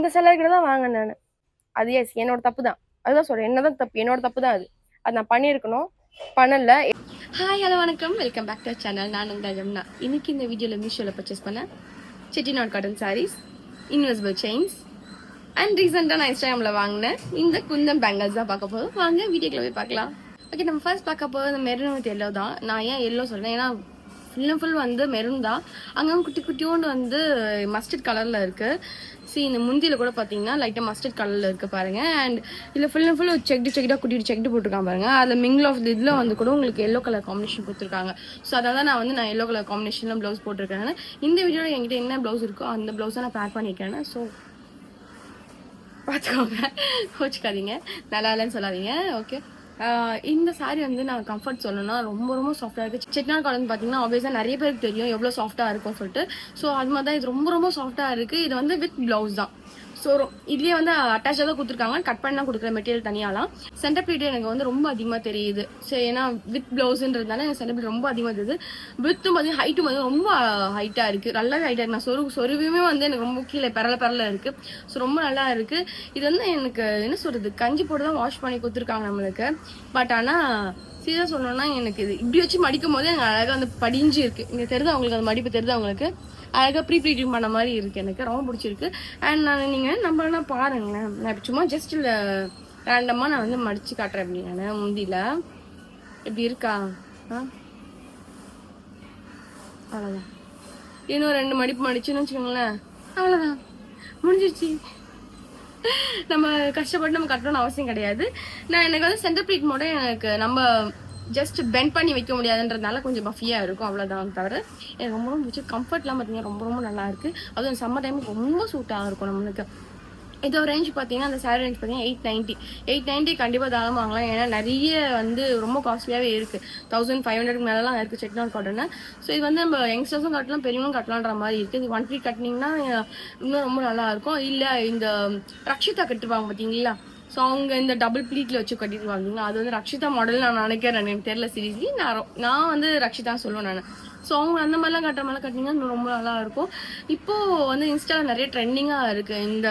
இந்த சேலரிக்கு தான் வாங்கினேன் நான். அது எஸ் என்னோட தப்பு தான். அதுதான் சொல்றேன், என்னதான் தப்பு, என்னோட தப்பு தான் அது. அது நான் பண்ணியிருக்கணும், பண்ணல. ஹாய் ஹலோ வணக்கம், வெல்கம் பேக் டு சேனல். நான் உங்கள் ஜம்னா. இன்னைக்கு இந்த வீடியோவில் மீஷோவில் பர்ச்சேஸ் பண்ண Chettinad cotton sarees, invisible chains and ரீசெண்டாக நான் இன்ஸ்டாகிராமில் வாங்கினேன் இந்த குந்தன் பேங்கிள்ஸ் தான் பார்க்க போதும். வாங்க வீடியோக்குள்ள போய் பார்க்கலாம். ஓகே, நம்ம ஃபர்ஸ்ட் பார்க்க போது இந்த மெரூன் வித் எல்லோ தான். நான் ஏன் எல்லோ சொல்றேன், ஏன்னா ஃபுல் அண்ட் ஃபுல் வந்து மெரூன் தான். அங்கே குட்டி குட்டியோண்டு வந்து மஸ்டர்ட் கலரில் இருக்குது. இந்த முந்தியில் கூட பார்த்தீங்கன்னா லைட்டாக மஸ்டர்ட் கலரில் இருக்குது பாருங்க. அண்ட் இதில் ஃபுல் அண்ட் ஃபுல் செக்டாக குட்டி செக்டு போட்டிருக்காங்க பாருங்க. அதில் மிங்கிள் ஆஃப் இதில் வந்து கூட உங்களுக்கு எல்லோ கலர் காம்பினேஷன் கொடுத்துருக்காங்க. ஸோ அதான் நான் எல்லோ கலர் காம்பினேஷனில் ப்ளவுஸ் போட்டிருக்கேன். இந்த வீடியோவில் என்கிட்ட என்ன ப்ளவுஸ் இருக்கோ அந்த ப்ளவுஸை நான் பேக் பண்ணியிருக்கேன். ஸோ பார்த்துக்கோங்க, கோச்சிக்காதீங்க, நல்லா இல்லைன்னு சொல்லாதீங்க. ஓகே, இந்த சாரீ வந்து நான் கம்ஃபர்ட் சொல்லணும்னா ரொம்ப ரொம்ப சாஃப்டாக இருக்குது. செட்டிநாடு காட்டன் பார்த்தீங்கன்னா ஆப்வியஸாக நிறைய பேருக்கு தெரியும் எவ்வளோ சாஃப்டாக இருக்கும்னு சொல்லிட்டு. ஸோ அது மாதிரி தான் இது ரொம்ப ரொம்ப சாஃப்டாக இருக்குது. இது வந்து வித் ப்ளவுஸ் தான். ஸோ இதுலேயே வந்து அட்டாச்சாக தான் கொடுத்துருக்காங்க, கட் பண்ணி தான் கொடுக்குற மெட்டீரியல் தனியாலாம். சென்டர் ப்ளீட் எனக்கு வந்து ரொம்ப அதிகமாக தெரியுது. ஸோ ஏன்னா வித் ப்ளவுஸுன்றதுனால எனக்கு சென்டர் ப்ளீட் ரொம்ப அதிகமாக தெரியுது. வித்தும் பார்த்தீங்கன்னா ஹைட்டும் வந்து ரொம்ப ஹைட்டாக இருக்குது, நல்லாவே ஹைட்டாக இருக்குது. நான் சொருவியுமே வந்து எனக்கு ரொம்ப கீழே பரல இருக்குது. ஸோ ரொம்ப நல்லா இருக்குது. இது வந்து எனக்கு என்ன சொல்கிறது, கஞ்சி போட்டு தான் வாஷ் பண்ணி கொடுத்துருக்காங்க நம்மளுக்கு. பட் ஆனால் சீரியஸாக சொல்லணும்னா எனக்கு இது இப்படி வச்சு மடிக்கும் போது எனக்கு அழகாக வந்து படிஞ்சு இருக்குது. இங்கே தெரியுது அவங்களுக்கு, அந்த மடிப்பு தெரியுது அவங்களுக்கு, அழகாக ப்ரீப்ளீட்டிங் பண்ண மாதிரி இருக்குது. எனக்கு ரொம்ப பிடிச்சிருக்கு. அண்ட் நீங்கள் நம்மளா பாருங்களேன், நான் இப்போ சும்மா ஜஸ்ட் இல்லை ரேண்டமாக நான் வந்து மடித்து காட்டுறேன். அப்படி நான் முந்தியில் எப்படி இருக்கா, அவ்வளோதான். இன்னும் 2 மடிப்பு மடிச்சுன்னு வச்சுக்கோங்களேன், அவ்வளோதான், முடிஞ்சிருச்சு. நம்ம கஷ்டப்பட்டு நம்ம கட்டணும்னு அவசியம் கிடையாது. எனக்கு வந்து சென்டர் ப்ளீட் மோட எனக்கு நம்ம ஜஸ்ட் பெண்ட் பண்ணி வைக்க முடியாதுன்றதுனால கொஞ்சம் பஃபியாக இருக்கும், அவ்வளோதான். தவிர எனக்கு ரொம்ப ரொம்ப பிடிச்சி. கம்ஃபர்ட்லாம் பார்த்தீங்கன்னா ரொம்ப ரொம்ப நல்லா இருக்குது. அதுவும் சம்மர் டைமுக்கு ரொம்ப சூட்டாக இருக்கும் நம்மளுக்கு. இதோ ரேஞ்ச் பார்த்தீங்கன்னா அந்த சாரீ ரேஞ்ச் பார்த்தீங்கன்னா 890 கண்டிப்பாக தாராளமாக வாங்கலாம். ஏன்னா நிறைய வந்து ரொம்ப காஸ்ட்லியாகவே இருக்குது. 1500 மேலாம் இருக்குது செட்டிநாடு காட்டன். ஸோ இது வந்து நம்ம யங்ஸ்டர்ஸும் கட்டலாம், பெரியவங்களும் கட்டலான்ற மாதிரி இருக்குது. இது 1 ப்ளீட் கட்டினீங்கன்னா இன்னும் ரொம்ப நல்லா இருக்கும். இல்லை இந்த ரக்ஷிதா கட்டுவாங்க பார்த்தீங்களா, ஸோ அவங்க இந்த டபுள் ப்ளீட்டில் வச்சு கட்டிடுவாங்க. அது வந்து ரக்ஷிதா மாடல் நான் நினைக்கிறேன், எனக்கு தெரியல சீரியஸ்லி. நான் வந்து ரக்ஷிதா சொல்லுவேன் நான். ஸோ அவங்க அந்த மாதிரிலாம் கட்டுற மாதிரிலாம் கட்டிங்கன்னா ரொம்ப நல்லா இருக்கும். இப்போது வந்து இன்ஸ்டாவில் நிறைய ட்ரெண்டிங்காக இருக்குது இந்த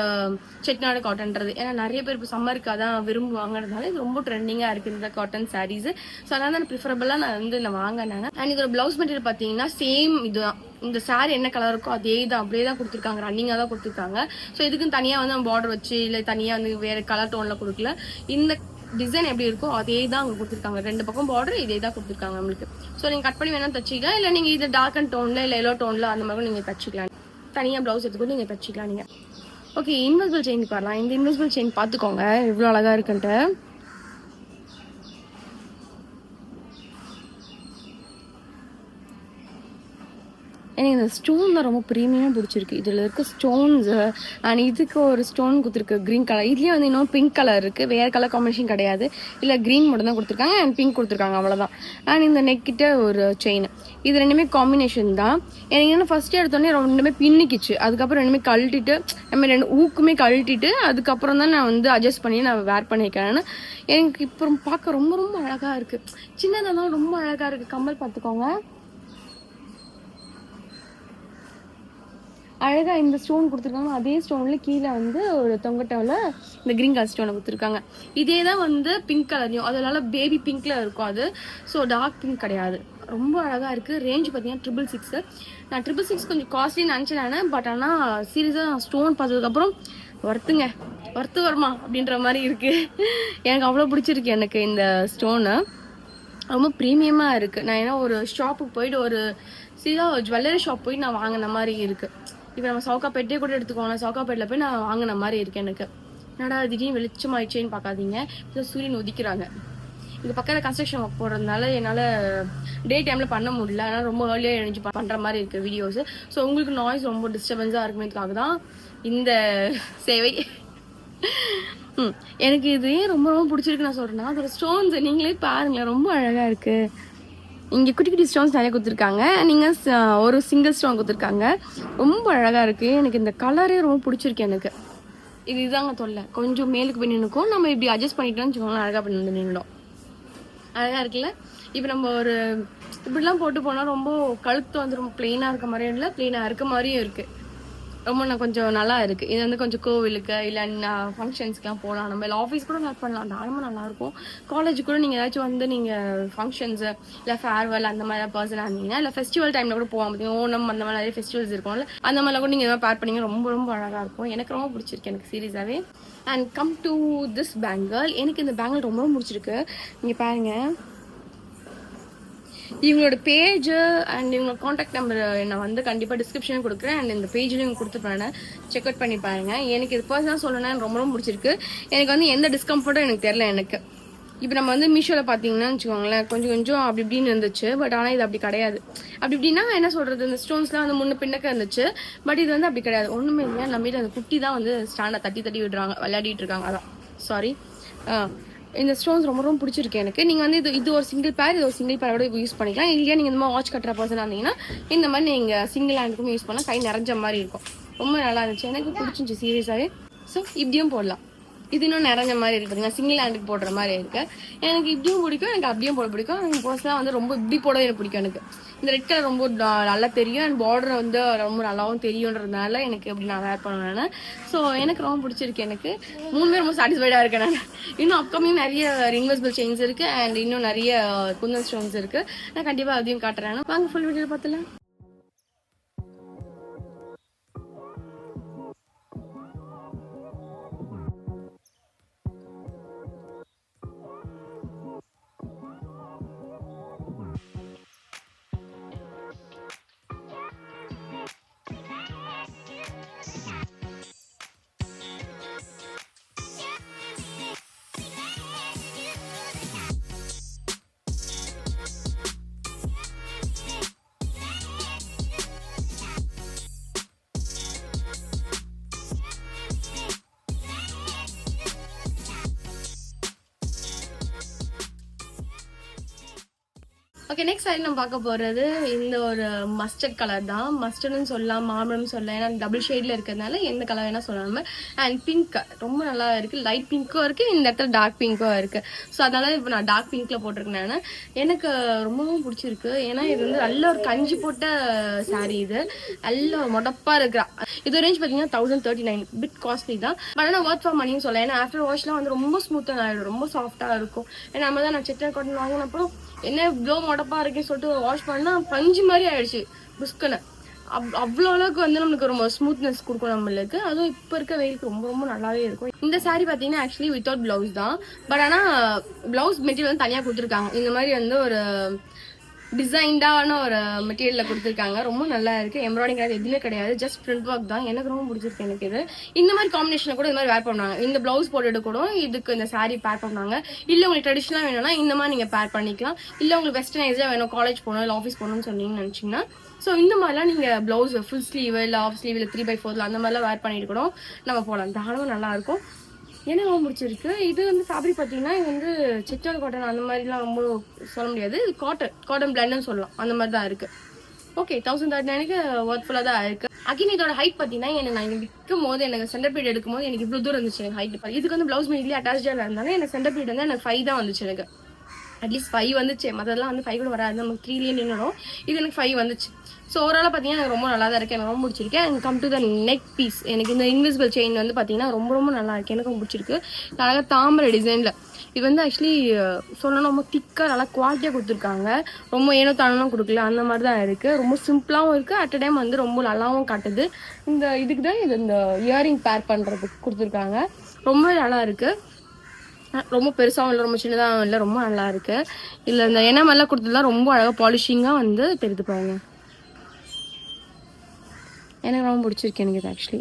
செட்டிநாடு காட்டன்றது. ஏன்னா நிறைய பேர் இப்போ சம்மருக்கு அதான் விரும்புவாங்கிறதுனால இது ரொம்ப ட்ரெண்டிங்காக இருக்குது இந்த காட்டன் சாரீஸ். ஸோ அதனால தான் ப்ரிஃபரபிளாக நான் வந்து இதில் வாங்கினேன். அண்ட் இதோட ப்ளவுஸ் மெட்டீரியல் பார்த்தீங்கன்னா சேம் இதுதான். இந்த சாரீ என்ன கலர் இருக்கோ அதே தான், அப்படியே தான் கொடுத்துருக்காங்க, ரன்னிங்காக தான் கொடுத்துருக்காங்க. ஸோ இதுக்குன்னு தனியாக வந்து நம்ம பார்டர் வச்சு இல்லை தனியாக வந்து வேறு கலர் டோனில் கொடுக்கல. இந்த டிசைன் எப்படி இருக்கோ அதே தான் அங்கே கொடுத்துருக்காங்க. 2 பக்கம் பார்டர் இதே தான் கொடுத்துருக்காங்க நம்மளுக்கு. ஸோ நீங்கள் கட் பண்ணி வேணாலும் தச்சிக்கலாம், இல்லை நீங்கள் இது டார்க் அண்ட் டோனில் இல்லை எல்லோ டோனில் அந்த மாதிரி நீங்கள் தச்சிக்கலாம். தனியாக ப்ளவுஸ் எடுத்துக்கூட நீங்கள் தச்சிக்கலாம் நீங்கள். ஓகே, இன்வெசிபிள் செயின் பாரலாம். இந்த இன்வெசிபிள் செயின் பார்த்துக்கோங்க இவ்வளோ அழகாக இருக்குன்ட்டு. எனக்கு இந்த ஸ்டோன் தான் ரொம்ப ப்ரீமியமாக பிடிச்சிருக்கு. இதில் இருக்க ஸ்டோன்ஸு அண்ட் இதுக்கு ஒரு ஸ்டோன் கொடுத்துருக்கு க்ரீன் கலர். இதுலேயே வந்து இன்னும் பிங்க் கலர் இருக்குது, வேறு கலர் காம்பினேஷன் கிடையாது. இல்லை க்ரீன் மட்டும் தான் கொடுத்துருக்காங்க அண்ட் பிங்க் கொடுத்துருக்காங்க, அவ்வளோதான். அண்ட் இந்த நெக்கிட்ட ஒரு செயின், இது ரெண்டுமே காம்பினேஷன் தான். எனக்கு என்ன ஃபஸ்ட்டு எடுத்தோடனே ரெண்டுமே பின்னிக்கிச்சு. அதுக்கப்புறம் ரெண்டுமே கழட்டிட்டு நம்ம 2 ஊக்குமே கழட்டிட்டு அதுக்கப்புறம் தான் நான் வந்து அட்ஜஸ்ட் பண்ணி நான் வேர் பண்ணிக்கிறேன். எனக்கு இப்போ பார்க்க ரொம்ப ரொம்ப அழகாக இருக்குது. சின்னதாக இருந்தாலும் ரொம்ப அழகாக இருக்குது. கம்மல் பார்த்துக்கோங்க, அழகாக இந்த ஸ்டோன் கொடுத்துருக்காங்க. அதே ஸ்டோனில் கீழே வந்து ஒரு தொங்கட்டாவில் இந்த க்ரீன் கலர் ஸ்டோனை கொடுத்துருக்காங்க. இதே தான் வந்து பிங்க் கலர்லையும், அதனால பேபி பிங்க்கில் இருக்கும் அது. ஸோ டார்க் பிங்க் கிடையாது, ரொம்ப அழகாக இருக்குது. ரேஞ்ச் பார்த்தீங்கன்னா 666. நான் 666 கொஞ்சம் காஸ்ட்லின்னு நினச்சேன். பட் ஆனால் சீரியஸாக ஸ்டோன் பார்த்ததுக்கப்புறம் ஒர்த்து வருமா அப்படின்ற மாதிரி இருக்குது. எனக்கு அவ்வளோ பிடிச்சிருக்கு எனக்கு இந்த ஸ்டோனு, ரொம்ப ப்ரீமியமாக இருக்குது. நான் ஏன்னா ஒரு ஷாப்புக்கு போயிட்டு ஒரு ஜுவல்லரி ஷாப் போய் நான் வாங்கின மாதிரி இருக்குது. இப்போ நம்ம சவுகாப்பேட்டே கூட எடுத்துக்கோங்க, சவுகாப்பேட்டில் போய் நான் வாங்கின மாதிரி இருக்குது எனக்கு. என்னடா திடீர்னு வெளிச்சம் ஆயிடுச்சேன்னு பார்க்காதீங்க, இப்போ சூரியன் உதிக்கிறாங்க. இங்கே பக்கத்தில் கன்ஸ்ட்ரக்ஷன் ஒர்க் போடுறதுனால என்னால் டே டைமில் பண்ண முடியல. அதனால் ரொம்ப ஏர்லியாக எழுந்து பண்ணுற மாதிரி இருக்குது வீடியோஸு. ஸோ உங்களுக்கு நாய்ஸ் ரொம்ப டிஸ்டர்பன்ஸாக இருக்குமேதுக்காக தான் இந்த சேவை. எனக்கு இது ஏன் ரொம்ப ரொம்ப பிடிச்சிருக்கு நான் சொல்கிறேன்னா, அதோட ஸ்டோன்ஸ் நீங்களே பாருங்களேன், ரொம்ப அழகாக இருக்குது. இங்கே குட்டி குட்டி ஸ்டோன்ஸ் நிறைய கொடுத்துருக்காங்க. நீங்கள் ஒரு சிங்கிள் ஸ்டோன் கொடுத்துருக்காங்க, ரொம்ப அழகாக இருக்குது. எனக்கு இந்த கலரே ரொம்ப பிடிச்சிருக்கு எனக்கு. இதுதாங்க தொல்லை, கொஞ்சம் மேலுக்கு போய் நின்றுக்கும். நம்ம இப்படி அட்ஜஸ்ட் பண்ணிட்டோம்னு வச்சுக்கோங்களேன், அழகாக பண்ணி வந்து நின்றுடும். அழகாக இருக்குல்ல. இப்போ நம்ம ஒரு இப்படிலாம் போட்டு போனால் ரொம்ப கழுத்து வந்து ரொம்ப பிளெயினாக இருக்க மாதிரியும் இல்லை, பிளெயினாக இருக்க மாதிரியும் இருக்குது. ரொம்ப கொஞ்சம் நல்லா இருக்கு. இது வந்து கொஞ்சம் கோவிலுக்கு இல்லை ஃபங்க்ஷன்ஸ்க்குலாம் போகலாம், நம்ம இல்லை ஆஃபீஸ் கூட வேர் பண்ணலாம், தாராளமாக நல்லாயிருக்கும். காலேஜ் கூட நீங்கள் ஏதாச்சும் வந்து நீங்கள் ஃபங்க்ஷன்ஸு இல்லை ஃபேர்வெல் அந்த மாதிரி பர்சனாக இருந்தீங்கன்னா இல்லை ஃபெஸ்டிவல் டைமில் கூட போகாம பார்த்தீங்கன்னா ஓணம் அந்த மாதிரி நிறைய ஃபெஸ்டிவல்ஸ் இருக்கும்ல, அந்த மாதிரிலாம் கூட நீங்கள் எதாவது பேர் பண்ணிங்க ரொம்ப அழகாக இருக்கும். எனக்கு ரொம்ப பிடிச்சிருக்கு, எனக்கு சீரியஸாகவே. And come to this bangle. எனக்கு இந்த பேங்கிள் ரொம்ப பிடிச்சிருக்கு. நீங்கள் பாருங்கள், இவங்களோட பேஜ் அண்ட் இவங்களோட காண்டாக்ட் நம்பர் நான் வந்து கண்டிப்பாக டிஸ்கிரிப்ஷன் கொடுக்குறேன். அண்ட் இந்த பேஜ்லையும் கொடுத்துருப்பேன், செக் அவுட் பண்ணி பாருங்கள். எனக்கு இது பர்சனலாக சொல்லணும்னா ரொம்ப பிடிச்சிருக்கு. எனக்கு வந்து எந்த டிஸ்கம்ஃபர்ட்டும் எனக்கு தெரியல. எனக்கு இப்போ நம்ம வந்து மீஷோவில் பார்த்தீங்கன்னா வச்சுக்கோங்களேன், கொஞ்சம் அப்படி இப்படின்னு இருந்துச்சு. பட் ஆனால் இது அப்படி கிடையாது. அப்படி இப்படின்னா என்ன சொல்கிறது, இந்த ஸ்டோன்ஸ்லாம் வந்து முன்ன பின்னக்க இருந்துச்சு. பட் இது வந்து அப்படி கிடையாது, ஒன்றுமே இல்லை. நம்ம வீட்டில் அந்த குட்டி தான் வந்து ஸ்டாண்டை தட்டி விடுறாங்க, விளையாடிட்டு இருக்காங்க. அதான் சாரி. இந்த ஸ்டோன்ஸ் ரொம்ப பிடிச்சிருக்கு எனக்கு. நீங்கள் வந்து இது ஒரு சிங்கிள் பேர், இது ஒரு சிங்கிள் பேரோட யூஸ் பண்ணிக்கலாம். இல்லையா நீங்கள் இந்த மாதிரி வாட்ச் கட்டுற பர்சனாக இருந்தீங்கன்னா இந்த மாதிரி நீங்கள் சிங்கிள் ஹேண்டுக்கும் யூஸ் பண்ணால் கை நிறைஞ்ச மாதிரி இருக்கும். ரொம்ப நல்லா இருந்துச்சு, எனக்கு பிடிச்சிருந்துச்சு சீரியஸாகவே. ஸோ இப்படியும் போடலாம். இது இன்னும் நிறைஞ்ச மாதிரி இருக்கு பார்த்தீங்கன்னா, சிங்கிள் ஹேண்டுக்கு போடுற மாதிரி இருக்கு. எனக்கு இப்படியும் பிடிக்கும், எனக்கு அப்படியும் போட பிடிக்கும். எனக்கு பர்சனலாக வந்து ரொம்ப இப்படி போட எனக்கு பிடிக்கும். எனக்கு இந்த ரெட் கலர் ரொம்ப நல்லா தெரியும் அண்ட் பார்டர் வந்து ரொம்ப நல்லாவும் தெரியுன்றதுனால எனக்கு எப்படி நான் வேர் பண்ணுவேன். ஸோ எனக்கு ரொம்ப பிடிச்சிருக்கு. எனக்கு 3 ரொம்ப சாட்டிஸ்ஃபைடாக இருக்கேன் நான். இன்னும் அப்கமிங் நிறைய இன்வெஸ்பிள் செயின்ஸ் இருக்கு அண்ட் இன்னும் நிறைய குந்தன் ஸ்டோன்ஸ் இருக்கு. நான் கண்டிப்பாக அதையும் காட்டுறேன். வாங்க ஃபுல் வீடியோ பார்த்துலாம். ஓகே, நெக்ஸ்ட் சாரி நம்ம பார்க்க போகிறது இந்த ஒரு மஸ்டர்ட் கலர் தான். மஸ்டர்ட்னு சொல்லலாம், மாம்பழம்னு சொல்லலாம். ஏன்னா டபுள் ஷேடில் இருக்கிறதுனால எந்த கலர் வேணால் சொல்லலாம். அண்ட் பிங்க் ரொம்ப நல்லா இருக்குது. லைட் பிங்க்கும் இருக்குது, இந்த இடத்துல டார்க் பிங்க்கும் இருக்குது. ஸோ அதனால இப்போ நான் டார்க் பிங்க்கில் போட்டிருக்கேன். நான் எனக்கு ரொம்பவும் பிடிச்சிருக்கு. ஏன்னா இது வந்து நல்ல ஒரு கஞ்சி போட்ட சாரீ. இது நல்ல மொடப்பாக இருக்கிறா. இது ரேஞ்ச் பார்த்தீங்கன்னா 1039, பிட் காஸ்ட்லி தான். பட் ஆனால் ஒர்க் ஃபார் மணின்னு சொல்லலாம். ஏன்னா ஆஃப்டர் வாஷ்லாம் வந்து ரொம்ப ஸ்மூத்தாக ஆகிடும், ரொம்ப சாஃப்டாக இருக்கும். ஏன்னா நம்ம தான் நான் சிக்கன் காட்டன் வாங்கினப்போ என்ன இவ்வளோ மொடப்பா இருக்குன்னு சொல்லிட்டு வாஷ் பண்ணா பஞ்சு மாதிரி ஆயிடுச்சு புஷ்கனை. அவ்வளோ அளவுக்கு வந்து நம்மளுக்கு ரொம்ப ஸ்மூத்னஸ் கொடுக்கும் நம்மளுக்கு. அதுவும் இப்போ இருக்க வெயிலுக்கு ரொம்ப நல்லாவே இருக்கும். இந்த சாரீ பார்த்தீங்கன்னா ஆக்சுவலி வித்தவுட் பிளவுஸ் தான். பட் ஆனால் பிளவுஸ் மெட்டீரியல் வந்து தனியாக கொடுத்துருக்காங்க. இந்த மாதிரி வந்து ஒரு டிசைன்டான ஒரு மெட்டீரியலில் கொடுத்துருக்காங்க. ரொம்ப நல்லா இருக்குது. எம்ப்ராய்டிங் கிடையாது, எதுவுமே கிடையாது, ஜஸ்ட் பிரிண்ட் ஒர்க் தான். எனக்கு ரொம்ப பிடிச்சிருக்கு. எனக்கு இது இந்த மாதிரி காம்பினேஷனில் கூட இந்த மாதிரி வேர் பண்ணுவாங்க. இந்த ப்ளவுஸ் போட்டுட்டு கூட இதுக்கு இந்த சாரீ பேர் பண்ணுவாங்க. இல்லை உங்களுக்கு ட்ரெடிஷ்னலாக வேணும்னா இந்த மாதிரி நீங்கள் பேர் பண்ணிக்கலாம். இல்லை உங்களுக்கு வெஸ்டர்னைஸாக வேணும், காலேஜ் போகணும் இல்லை ஆஃபீஸ் போகணும்னு சொன்னீங்கன்னு நினச்சிங்கன்னா ஸோ இந்த மாதிரிலாம் நீங்கள் ப்ளவுஸ் ஃபுல் ஸ்லீவ் இல்லை ஆஃப் ஸ்லீவ் இல்லை 3/4 அந்த மாதிரிலாம் வேர் பண்ணிட்டு கூட நம்ம போகலாம். தாராளமாக நல்லாயிருக்கும். எனக்கு ரொம்ப பிடிச்சிருக்கு. இது வந்து ஃபேப்ரிக் பார்த்தீங்கன்னா இது வந்து சிட்டால் காட்டன் அந்த மாதிரிலாம் ரொம்ப சொல்ல முடியாது. இது காட்டன் பிளண்டுன்னு சொல்லலாம். அந்த மாதிரி தான் இருக்குது. ஓகே, 1039க்கு ஒர்த்ஃபுல்லாக தான் இருக்குது. அகின் இதோட ஹைட் பார்த்தீங்கன்னா எனக்கு நான் இங்கே விற்கும் போது எனக்கு சென்டர் பீரியட் எடுக்கும் போது எனக்கு இவ்வளோ தூரம் இருந்துச்சு. எனக்கு ஹைட் இதுக்கு வந்து ப்ளவுஸ் மெட்டீரியல் அட்டாச்சாக இருந்தாலும் எனக்கு சென்டர் பீரியட் வந்து எனக்கு 5 தான் வந்துச்சு. எனக்கு அட்லீஸ்ட் 5 வந்துச்சு. மற்றதெல்லாம் வந்து 5 கூட வராது, நமக்கு 3லேயே நின்றுடும். இது எனக்கு 5 வந்துச்சு. ஸோ ஓவராலாக பார்த்தீங்கன்னா எனக்கு ரொம்ப நல்லா தான் இருக்குது. எனக்கு ரொம்ப பிடிச்சிருக்கு. And come to the neck piece. எனக்கு இந்த இன்விசிபிள் செயின் வந்து பார்த்தீங்கன்னா ரொம்ப நல்லா இருக்குது. எனக்கு ரொம்ப பிடிச்சிருக்கு. அழகாக தாமரை டிசைனில் இது வந்து ஆக்சுவலி சொல்லணும் ரொம்ப திக்காக நல்லா குவாலிட்டியாக கொடுத்துருக்காங்க. ரொம்ப ஏனோ தானெலாம் கொடுக்கல, அந்த மாதிரி தான் இருக்குது. ரொம்ப சிம்பிளாகவும் இருக்குது, அட் அ டைம் வந்து ரொம்ப நல்லாவும் காட்டுது. இந்த இதுக்கு தான் இது இந்த இயரிங் பேர் பண்ணுறதுக்கு கொடுத்துருக்காங்க. ரொம்ப நல்லா இருக்குது. ரொம்ப பெருசாகவும் இல்லை, ரொம்ப சின்னதாகவும் இல்லை, ரொம்ப நல்லா இருக்குது. இல்லை இந்த எண்ணமெல்லாம் கொடுத்ததுலாம் ரொம்ப அழகாக பாலிஷிங்காக வந்து தெரிந்து பாருங்க. எனக்கு ரொம்ப பிடிச்சிருக்கு. எனக்கு இது ஆக்சுவலி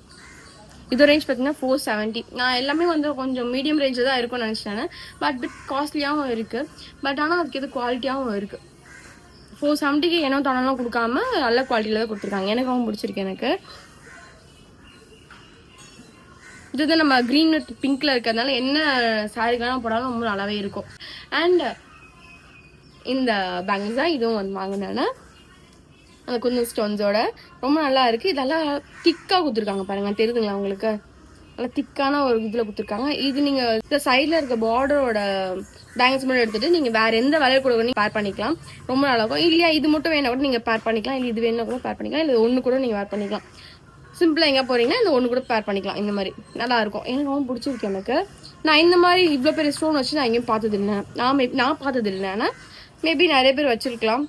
இது ரேஞ்ச் பார்த்தீங்கன்னா 470. நான் எல்லாமே வந்து கொஞ்சம் மீடியம் ரேஞ்சில் தான் இருக்கும்னு நினச்சிட்டேன். பட் பிட் காஸ்ட்லியாகவும் இருக்குது. பட் ஆனால் அதுக்கு எது குவாலிட்டியாகவும் இருக்குது. 470க்கு ஏனோ தானெல்லாம் கொடுக்காம நல்ல குவாலிட்டியில் தான் கொடுத்துருக்காங்க. எனக்கு ரொம்ப பிடிச்சிருக்கு. எனக்கு இதுதான் நம்ம க்ரீன் வித் பிங்க்கில் இருக்கிறதுனால என்ன சாரீக்கெல்லாம் போடாலும் ரொம்ப நல்லாவே இருக்கும். அண்ட் இந்த பேங்கிள்ஸ் தான் இதுவும் வந்து வாங்கினேன் அந்த குந்தன் ஸ்டோன்ஸோட. ரொம்ப நல்லா இருக்குது. இதெல்லாம் திக்காக கொடுத்துருக்காங்க பாருங்கள், தெரியுதுங்களா உங்களுக்கு? நல்லா திக்கான ஒரு இதில் கொடுத்துருக்காங்க. இது நீங்கள் இந்த சைடில் இருக்க பார்டரோட பேங்கிள்ஸ் மட்டும் எடுத்துகிட்டு நீங்கள் வேறு எந்த விலையை கூட நீங்கள் பேர் பண்ணிக்கலாம். ரொம்ப நல்லாயிருக்கும். இல்லையா இது மட்டும் வேணா கூட நீங்கள் பேர் பண்ணிக்கலாம், இல்லை இது வேணா கூட பேர் பண்ணிக்கலாம், இல்லை ஒன்று கூட நீங்கள் வேர் பண்ணிக்கலாம். ஸோ சிம்பிளாக எங்கே போகிறீங்கன்னா இந்த ஒன்று கூட பேர் பண்ணிக்கலாம். இந்த மாதிரி நல்லாயிருக்கும். எனக்கு ரொம்ப பிடிச்சிருக்கு. எனக்கு நான் இந்த மாதிரி இவ்வளோ பெரிய ஸ்டோன் வச்சு நான் எங்கேயும் பார்த்ததில்லை. நான் பார்த்ததில்லை. ஆனால் மேபி நிறைய பேர் வச்சுருக்கலாம்.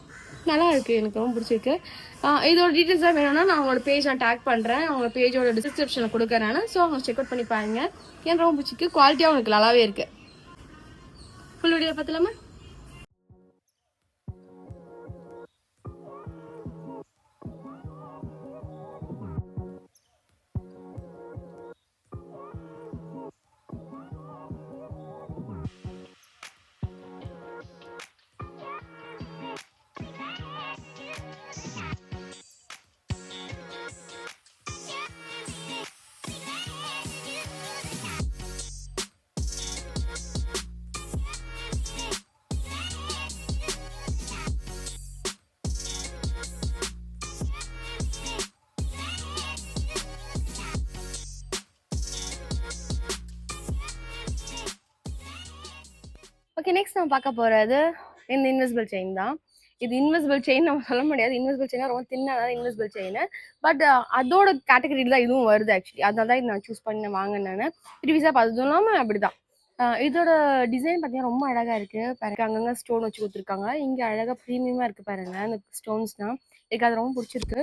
நல்லா இருக்குது. எனக்கு ரொம்ப பிடிச்சிருக்கு. இதோட டீட்டெயில்ஸ் தான் வேணும்னா நான் அவங்களோட பேஜ் நான் டேக் பண்ணுறேன். அவங்க பேஜோட டிஸ்கிரிப்ஷனில் கொடுக்குறேன். ஸோ அவங்க செக் அவுட் பண்ணி பாருங்க. எனக்கு ரொம்ப பிடிச்சிருக்கு. குவாலிட்டியாகவும் எனக்கு நல்லாவே இருக்குது. ஃபுல் வீடியோ பார்த்துலாமா? ஓகே, நெக்ஸ்ட் நம்ம பார்க்க போறது இந்த இன்விசிபிள் செயின் தான். இது இன்விசிபிள் செயின் நம்ம சொல்ல முடியாது. இன்விசிபிள் செயினா ரொம்ப தின்னாக இன்விசிபிள் செயின். பட் அதோட கேட்டகரியில் தான் இதுவும் வருது ஆக்சுவலி. அதனால தான் இது நான் சூஸ் பண்ணி வாங்கினேன். ப்ரீவியஸாக பார்த்ததும் இல்லாமல் அப்படிதான். இதோட டிசைன் பார்த்தீங்கன்னா ரொம்ப அழகாக இருக்குது. பாருங்க, அங்கங்கே ஸ்டோன் வச்சு கொடுத்துருக்காங்க. இங்கே அழகாக ப்ரீமியமாக இருக்குது பாருங்க அந்த ஸ்டோன்ஸ்லாம். எனக்கு அது ரொம்ப பிடிச்சிருக்கு.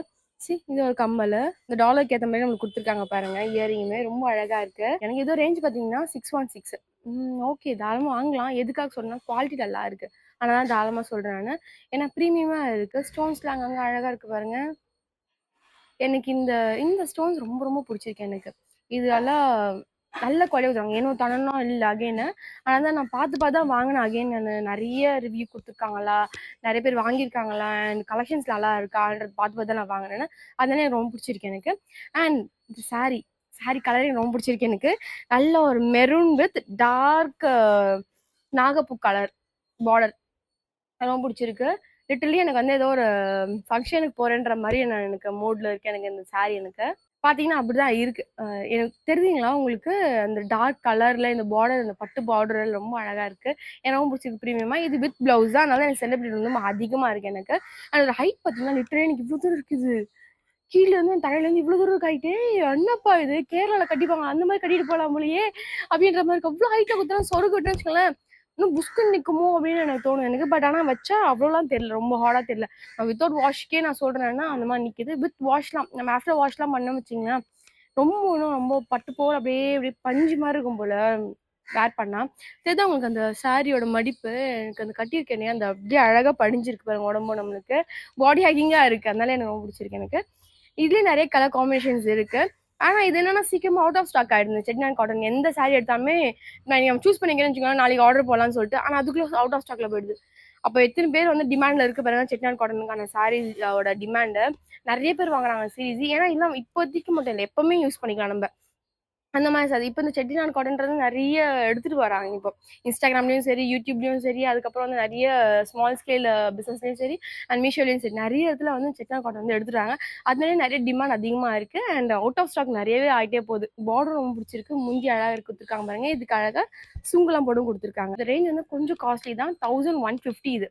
இது ஒரு கம்மல். இந்த டாலருக்கு ஏற்ற மாதிரி நம்மளுக்கு கொடுத்துருக்காங்க பாருங்க. இயரிங்குமே ரொம்ப அழகாக இருக்கு. எனக்கு இதோ ரேஞ்ச் பார்த்தீங்கன்னா 616. ஓகே, தாராளமாக வாங்கலாம். எதுக்காக சொன்னால் குவாலிட்டி நல்லா இருக்கு. ஆனால் தான் தாராளமாக சொல்கிறேன் நான். ஏன்னா ப்ரீமியமாக இருக்குது. ஸ்டோன்ஸ்லாம் அங்கங்கே அழகாக இருக்குது பாருங்க. எனக்கு இந்த இந்த ஸ்டோன்ஸ் ரொம்ப ரொம்ப பிடிச்சிருக்கு எனக்கு. இதெல்லாம் நல்ல குவாலிட்டி கொடுத்தாங்க. ஏனோ தானோலாம் இல்லை அகைன். ஆனால் தான் நான் பார்த்து பார்த்து தான் வாங்கினேன். அகைன் நான் நிறைய ரிவ்யூ கொடுத்துருக்காங்களா, நிறைய பேர் வாங்கியிருக்காங்களா, அண்ட் கலெக்ஷன்ஸ் நல்லா இருக்கான்றது பார்த்து பார்த்து தான் நான் வாங்கினேன். அதனால எனக்கு ரொம்ப பிடிச்சிருக்கு எனக்கு. அண்ட் இந்த சாரீ கலர் எனக்கு ரொம்ப பிடிச்சிருக்கு எனக்கு. நல்ல ஒரு மெரூன் வித் டார்க் நாகப்பூ கலர் பார்டர் ரொம்ப பிடிச்சிருக்கு. லிட்டரலி எனக்கு வந்து ஏதோ ஒரு ஃபங்க்ஷனுக்கு போகிறேன்ற மாதிரி நான் எனக்கு மூடில் இருக்கேன். எனக்கு இந்த சாரீ எனக்கு பார்த்தீங்கன்னா அப்படி தான் இருக்குது. எனக்கு தெரியுதுங்களா உங்களுக்கு? அந்த டார்க் கலரில் இந்த பார்டர், இந்த பட்டு பார்டர் ரொம்ப அழகாக இருக்குது. எனக்கும் பிடிச்சிருக்கு ப்ரீமியமாக. இது வித் ப்ளவுஸ் தான். அதனால எனக்கு செலிப்ரேட் வந்து அதிகமாக இருக்குது எனக்கு. அதோட ஹைட் பார்த்தீங்கன்னா லிட்டரலி எனக்கு இவ்வளோ தூரம் இருக்குது. கீழே இருந்து என் தலையிலேருந்து இவ்வளோ தூரம் ஆகிட்டே, என்னப்பா இது கேரளாவில் கட்டிப்பாங்க அந்த மாதிரி கட்டிட்டு போகலாம் போலயே அப்படின்ற மாதிரி அவ்வளோ ஹைட்டில் கொடுத்தா சொருகு விட்டுன்னு வச்சுக்கோங்களேன், இன்னும் புஷ்குன்னு நிற்குமோ அப்படின்னு எனக்கு தோணும் எனக்கு. பட் ஆனால் வச்சா அவ்வளோலாம் தெரியல, ரொம்ப ஹார்டாக தெரியல. நான் வித்தவுட் வாஷ்க்கே நான் சொல்கிறேன்னா அந்த மாதிரி நிற்கிது. வித் வாஷ்லாம் நம்ம ஆஃப்டர் வாஷ்லாம் பண்ண வச்சிங்களேன் ரொம்ப இன்னும் ரொம்ப பட்டு போல் அப்படியே அப்படியே பஞ்சு மாதிரி இருக்கும் போல் வேர் பண்ணால். சரிதான் உங்களுக்கு அந்த சாரியோட மடிப்பு எனக்கு அந்த கட்டியிருக்கேனே அந்த அப்படியே அழகாக படிஞ்சிருக்கு பாருங்க உடம்பு. நம்மளுக்கு பாடி ஹேக்கிங்காக இருக்குது. அதனால எனக்கு ரொம்ப பிடிச்சிருக்கு எனக்கு. இதுலேயே நிறைய கலர் காம்பினேஷன்ஸ் இருக்குது. ஆனால் இது என்னன்னா சீக்கிரமாக அவுட் ஆஃப் ஸ்டாக் ஆகிடுது. செட்டிநாடு காட்டன் எந்த சாரீ எடுத்தாலுமே நான் நீங்கள் சூஸ் பண்ணிக்கிறேன்னு வச்சுக்கோங்க, நாளைக்கு ஆர்டர் போகலான்னு சொல்லிட்டு. ஆனால் அதுக்குள்ளே அவுட் ஆஃப் ஸ்டாக்ல போயிடுது. அப்போ எத்தனை பேர் வந்து டிமாண்டில் இருக்குது பாருங்க செட்டிநாடு காட்டனுக்கான சாரீஸோட டிமாண்டு. நிறைய பேர் வாங்குறாங்க சீரீஸ். ஏன்னா இல்லை இப்போதைக்கு மட்டும் இல்லை, எப்போவுமே யூஸ் பண்ணிக்கலாம் நம்ம அந்த மாதிரி சார். இப்போ இந்த செட்டிநாடு காட்டன்றது நிறைய எடுத்துகிட்டு வராங்க. இப்போ இன்ஸ்டாகிராம்லேயும் சரி, யூடியூப்லேயும் சரி, அதுக்கப்புறம் வந்து நிறைய ஸ்மால் ஸ்கேல் பிஸ்னஸ்லேயும் சரி, அண்ட் மீஷோலையும் சரி, நிறைய இடத்துல வந்து செட்டிநாடு காட்டன் வந்து எடுத்துட்டாங்க. அதனாலே நிறைய டிமாண்ட் அதிகமாக இருக்குது. அண்ட் அவுட் ஆஃப் ஸ்டாக் நிறையவே ஆகிட்டே போகுது. பார்டர் ரொம்ப பிடிச்சிருக்கு. முந்தி அழகாக கொடுத்துருக்காங்க பாருங்க. இதுக்கு அழகாக சுங்கெல்லாம் போட்டும் கொடுத்துருக்காங்க. இந்த ரேஞ்ச் வந்து கொஞ்சம் காஸ்ட்லி தான். 1150 இது.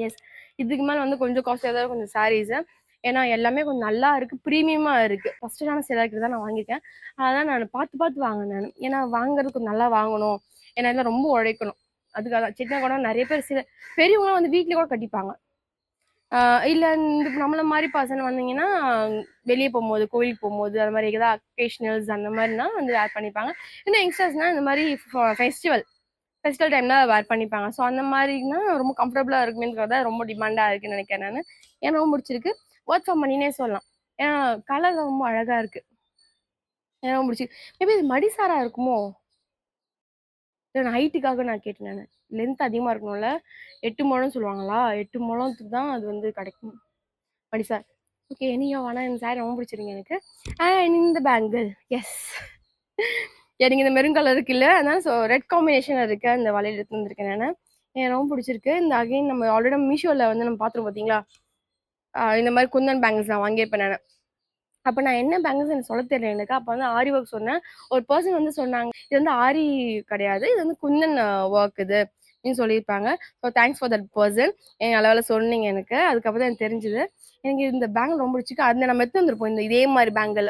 எஸ், இதுக்கு மேலே வந்து கொஞ்சம் காஸ்ட்லியாக தான் கொஞ்சம் சாரீஸு. ஏன்னா எல்லாமே கொஞ்சம் நல்லா இருக்குது, ப்ரீமியமாக இருக்குது. ஃபஸ்ட்டு நான் சிலாக்கிட்டு தான் நான் வாங்கியிருக்கேன். அதெல்லாம் நான் பார்த்து பார்த்து வாங்கினேன். ஏன்னா வாங்குறது கொஞ்சம் நல்லா வாங்கணும். ஏன்னா இதெல்லாம் ரொம்ப உழைக்கணும். அதுக்காக தான் செட்டிநாடு காட்டன் நிறைய பேர் சில பெரியவங்களாம் வந்து வீட்டில் கூட கட்டிப்பாங்க. இல்லை இந்த நம்மள மாதிரி பசங்க வந்தீங்கன்னா வெளியே போகும்போது, கோவிலுக்கு போகும்போது, அது மாதிரி ஏதாவது அக்கேஷனல்ஸ் அந்த மாதிரினா வந்து வேர் பண்ணிப்பாங்க. இன்னும் யங்ஸ்டர்ஸ்னால் இந்த மாதிரி ஃபெஸ்டிவல் டைம்ல வேர் பண்ணிப்பாங்க. ஸோ அந்த மாதிரினா ரொம்ப கம்ஃபர்டபுளாக இருக்குமேன்றத ரொம்ப டிமாண்டாக இருக்குன்னு நினைக்கிறேன் நான். ஏன்னா ரொம்ப பிடிச்சிருக்கு. ஒர்க் ஃப்ரம் பண்ணினே சொல்லலாம். ஏன்னா கலர் ரொம்ப அழகாக இருக்குது. ஏன்னா ரொம்ப பிடிச்சி. மேபி இது மடிசாரா இருக்குமோ? இல்லை ஹைட்டுக்காக நான் கேட்டேன் நான். லென்த் அதிகமாக இருக்கணும்ல, 8 முழம் சொல்லுவாங்களா, 8 முழத்துக்கு தான் அது வந்து கிடைக்கும் மடிசார். ஓகே, நீங்கள் ஆனால் இந்த சாரி ரொம்ப பிடிச்சிருங்க எனக்கு. அண்ட் இந்த பேங்கிள், எஸ் எனக்கு இந்த மெரூன் கலர் இருக்குல்ல, அதனால ஸோ ரெட் காம்பினேஷன் இருக்குது. அந்த வளையல் எடுத்து வந்திருக்கேன் நான். எனக்கு ரொம்ப பிடிச்சிருக்கு. இந்த அகைன் நம்ம ஆல்ரெடி மீஷோவில் வந்து நம்ம பார்த்துருவோம் பார்த்தீங்களா, இந்த மாதிரி குந்தன் பேங்கிள்ஸ் நான் வாங்கியிருப்பேன் நான். அப்போ நான் என்ன பேங்கிள்ஸ் எனக்கு சொல்ல தெரியல எனக்கு. அப்போ வந்து ஆரி ஒர்க் சொன்னேன். ஒரு பர்சன் வந்து சொன்னாங்க, இது வந்து ஆரி கிடையாது, இது வந்து குந்தன் ஒர்க் இது அப்படின்னு சொல்லியிருப்பாங்க. So thanks for that person. என் அளவில் சொன்னீங்க எனக்கு. அதுக்கப்புறம் தான் எனக்கு தெரிஞ்சுது. எனக்கு இந்த பேங்கிள் ரொம்ப பிடிச்சிருக்கு. அதில் நம்ம எடுத்து வந்திருப்போம் இந்த இதே மாதிரி பேங்கிள்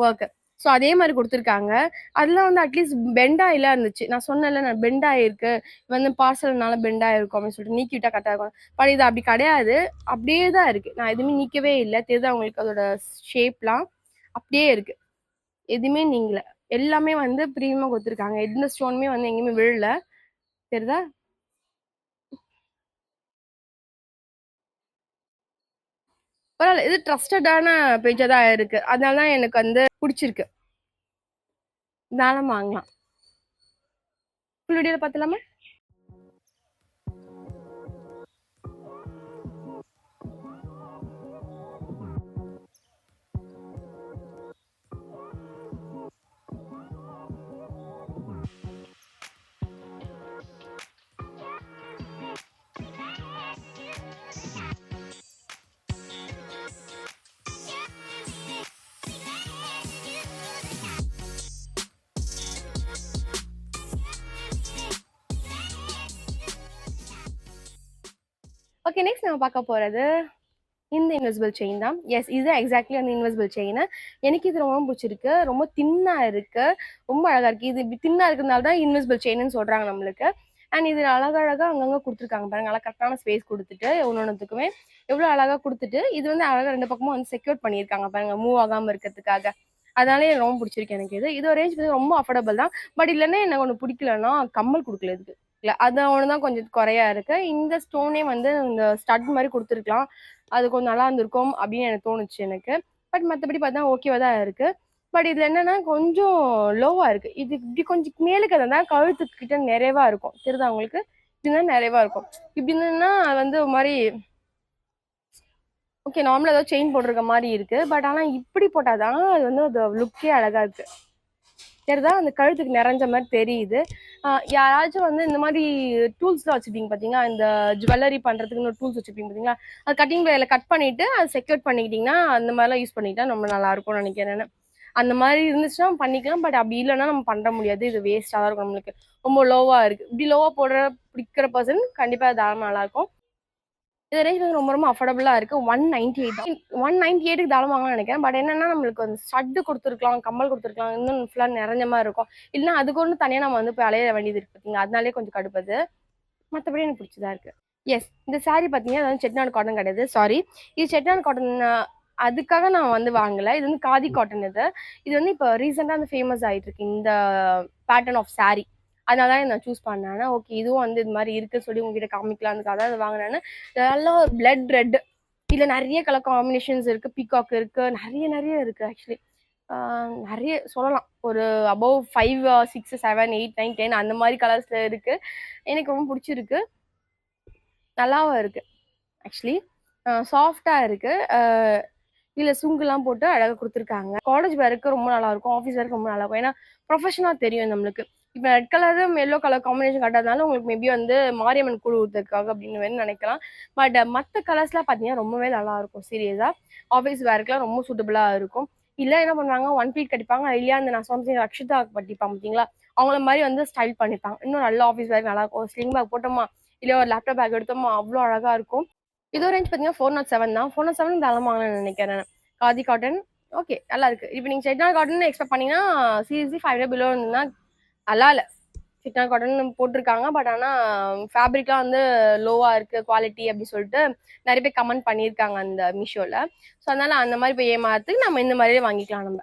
ஒர்க்கு. ஸோ அதே மாதிரி கொடுத்துருக்காங்க. அதெல்லாம் வந்து அட்லீஸ்ட் பெண்டாயிலாம் இருந்துச்சு. நான் சொன்னேன்ல, நான் பெண்டாயிருக்கு வந்து பார்சல்னால பெண்டாயிருக்கும் அப்படின்னு சொல்லிட்டு நீக்கி விட்டா கரெக்டாக இருக்கும். பட் இது அப்படி கிடையாது, அப்படியே தான் இருக்கு. நான் எதுவுமே நீக்கவே இல்லை. தெரியுதா உங்களுக்கு அதோட ஷேப்லாம் அப்படியே இருக்கு, எதுவுமே நீங்கல. எல்லாமே வந்து ப்ரீமியமா கொடுத்துருக்காங்க. எந்த ஸ்டோனுமே வந்து எங்கேயுமே விழல. தெரியுதா? பரவாயில்ல, இது ட்ரஸ்டடான பேஜா தான் இருக்கு. அதனால தான் எனக்கு வந்து பிடிச்சிருக்கு. தாராளமா வாங்கலாம். ஃபுல் வீடியோல பார்த்துலாமா? ஓகே, நெக்ஸ்ட் நம்ம பார்க்க போறது இந்த இன்வெசிபிள் செயின் தான். எஸ், இது எக்ஸாக்ட்லி அந்த இன்வெசிபிள் செயின். எனக்கு இது ரொம்ப பிடிச்சிருக்கு. ரொம்ப தின்னா இருக்கு, ரொம்ப அழகா இருக்கு. இது இப்படி தின்னா இருக்கிறதுனால தான் இன்வெசிபிள் செயின்னு சொல்றாங்க நம்மளுக்கு. அண்ட் இது அழகழகா அங்கங்க கொடுத்துருக்காங்க பாருங்க. நல்லா கரெக்டான ஸ்பேஸ் கொடுத்துட்டு ஒன்னொன்னுத்துக்குமே எவ்வளவு அழகா கொடுத்துட்டு இது வந்து அழகா ரெண்டு பக்கமும் வந்து செக்யூர் பண்ணியிருக்காங்க பாருங்க, மூவ் ஆகாம இருக்கிறதுக்காக. அதனாலே எனக்கு ரொம்ப பிடிச்சிருக்கு. எனக்கு இது ரேஞ்ச் வந்து ரொம்ப அஃபோர்டபுள் தான். பட் இல்லைன்னா எனக்கு ஒன்று பிடிக்கலன்னா கம்மல் கொடுக்கல இதுக்கு. இல்லை, அது ஒன்று தான் கொஞ்சம் குறையா இருக்கு. இந்த ஸ்டோனே வந்து இந்த ஸ்டட் மாதிரி கொடுத்துருக்கலாம், அது கொஞ்சம் நல்லா இருந்திருக்கும் அப்படின்னு எனக்கு தோணுச்சு எனக்கு. பட் மற்றபடி பார்த்தா ஓகேவா தான் இருக்கு. பட் இதுல என்னன்னா கொஞ்சம் லோவா இருக்கு. இது இப்படி கொஞ்சம் மேலுக்கு இருந்தா கழுத்துக்கு கிட்ட நிறைவா இருக்கும். தெரியுதா உங்களுக்கு? இப்படிதான் நிறைவா இருக்கும். இப்படி இருந்ததுன்னா வந்து ஒரு மாதிரி ஓகே, நார்மலா ஏதோ செயின் போட்டிருக்க மாதிரி இருக்கு. பட் ஆனா இப்படி போட்டாதான் அது வந்து அது லுக்கே அழகா இருக்கு. தெரியுதா? அந்த கழுத்துக்கு நிறைஞ்ச மாதிரி தெரியுது. யாராச்சும் வந்து இந்த மாதிரி டூல்ஸ்லாம் வச்சுப்பீங்க பார்த்தீங்களா, இந்த ஜுவல்லரி பண்ணுறதுக்குன்னு டூல்ஸ் வச்சுப்பீங்க பார்த்தீங்களா, அது கட்டிங் பிளேயரில் கட் பண்ணிட்டு அதை செக்யூர் பண்ணிக்கிட்டிங்கன்னா அந்த மாதிரிலாம் யூஸ் பண்ணிக்கிட்டா ரொம்ப நல்லா இருக்கும்னு நினைக்கிறேன். அந்த மாதிரி இருந்துச்சுன்னா பண்ணிக்கலாம். பட் அப்படி இல்லைன்னா நம்ம பண்ண முடியாது. இது வேஸ்ட்டாக தான் இருக்கும் நம்மளுக்கு. ரொம்ப லோவாக இருக்குது. இப்படி லோவாக போடுற பிடிக்கிற பர்சன் கண்டிப்பாக தாராளமாக நல்லாயிருக்கும். இது ரேஞ்ச் வந்து ரொம்ப ரொம்ப அஃபோர்டபுளா இருக்கு. 198 தான். 198க்கு தாராளமா வாங்கலாம்னு நினைக்கிறேன். பட் என்னன்னா நம்மளுக்கு வந்து ஸ்டட் கொடுத்துருக்கலாம், கம்மல் கொடுத்துருக்கலாம், இன்னும் ஃபுல்லா நிறைஞ்ச மாதிரி இருக்கும். இல்லைன்னா அதுக்கு ஒன்று தனியா நம்ம வந்து போய் அலைய வேண்டியது இருக்கு பார்த்தீங்க. அதனாலே கொஞ்சம் கடுப்பது. மற்றபடி எனக்கு பிடிச்சதா இருக்கு. எஸ், இந்த saree பார்த்தீங்கன்னா அது வந்து செட்டிநாடு காட்டன் கிடையாது, சாரி. இது செட்டிநாடு காட்டன் அதுக்காக நான் வந்து வாங்கல. இது வந்து காதி காட்டன். இது வந்து இப்போ ரீசெண்டாக வந்து ஃபேமஸ் ஆயிட்டு இருக்கு இந்த பேட்டர்ன் ஆஃப் saree. அதனால தான் நான் சூஸ் பண்ணேன். ஓகே, இதுவும் வந்து இது மாதிரி இருக்கு சொல்லி உங்ககிட்ட காமிக்கலாம்னுக்காக தான் அதை வாங்கினேன்னு. நல்லா ஒரு பிளட் ரெட், இதுல நிறைய கலர் காம்பினேஷன்ஸ் இருக்கு. பீகாக் இருக்கு, நிறைய நிறைய இருக்கு ஆக்சுவலி. நிறைய சொல்லலாம். ஒரு அபவ் 5 6 7 8 9 10 அந்த மாதிரி கலர்ஸ்ல இருக்கு. எனக்கு ரொம்ப பிடிச்சிருக்கு, நல்லாவும் இருக்கு ஆக்சுவலி. சாஃப்டா இருக்கு. இதுல சுங்குலாம் போட்டு அழகா கொடுத்துருக்காங்க. காலேஜ் வேருக்கு ரொம்ப நல்லா இருக்கும், ஆஃபீஸ் வேருக்கு ரொம்ப நல்லா இருக்கும். ஏன்னா ப்ரொஃபஷனலா தெரியும் நம்மளுக்கு. இப்போ ரெட் கலரும் எல்லோ கலர் காம்பினேஷன் காட்டாதனால உங்களுக்கு மேபி வந்து மாரியம்மன் கூழ் ஊத்துறதுக்காக அப்படின்னு வேணும் நினைக்கலாம். பட் மற்ற கலர்ஸ்லாம் பார்த்தீங்கன்னா ரொம்பவே நல்லா இருக்கும். சீரியஸா ஆஃபீஸ் வேர்க்குலாம் ரொம்ப சூட்டபிளா இருக்கும். இல்லை என்ன பண்ணுவாங்க, ஒன் பீட் கட்டிப்பாங்க. இல்லையா அந்த நான் சொன்ன ரக்ஷிதா கட்டிப்பாங்க பார்த்தீங்களா, அவங்கள மாதிரி வந்து ஸ்டைல் பண்ணிப்பாங்க. இன்னும் நல்ல ஆஃபீஸ் வேர்க்கு நல்லா இருக்கும். ஸ்லிங் பேக் போட்டோமா, இல்லை ஒரு லேப்டாப் பேக் எடுத்தோமா, அவ்வளோ அழகா இருக்கும். இதோ ரேஞ்ச் பார்த்தீங்கன்னா 407 தான். 407 தாராளமாக வாங்கலாம்னு நினைக்கிறேன். காதி காட்டன் ஓகே, நல்லா இருக்கு. இப்போ நீங்க செட்டிநாடு காட்டன் எக்ஸ்பெக்ட் பண்ணீங்கன்னா சீரியஸ்லி 500 பிலோ இருந்ததுன்னா நல்லா இல்லை. செட்டிநாடு காட்டன் போட்டிருக்காங்க. பட் ஆனால் ஃபேப்ரிக்லாம் வந்து லோவா இருக்கு குவாலிட்டி அப்படின்னு சொல்லிட்டு நிறைய பேர் கமெண்ட் பண்ணியிருக்காங்க அந்த மீஷோல. ஸோ அதனால அந்த மாதிரி போய் ஏமாறதுக்கு நம்ம இந்த மாதிரியே வாங்கிக்கலாம் நம்ம.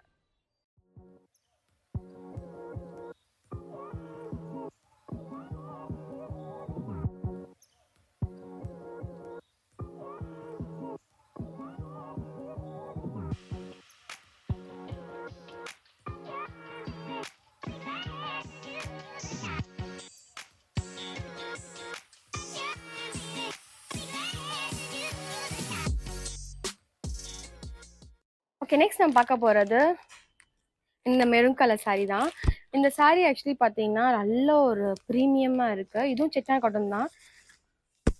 ஓகே, நெக்ஸ்ட் நம்ம பார்க்க போறது இந்த மெரூன் கலர் saree தான். இந்த saree ஆக்சுவலி பார்த்தீங்கன்னா நல்ல ஒரு ப்ரீமியமா இருக்கு. இதுவும் செட்டிநாடு காட்டன் தான்.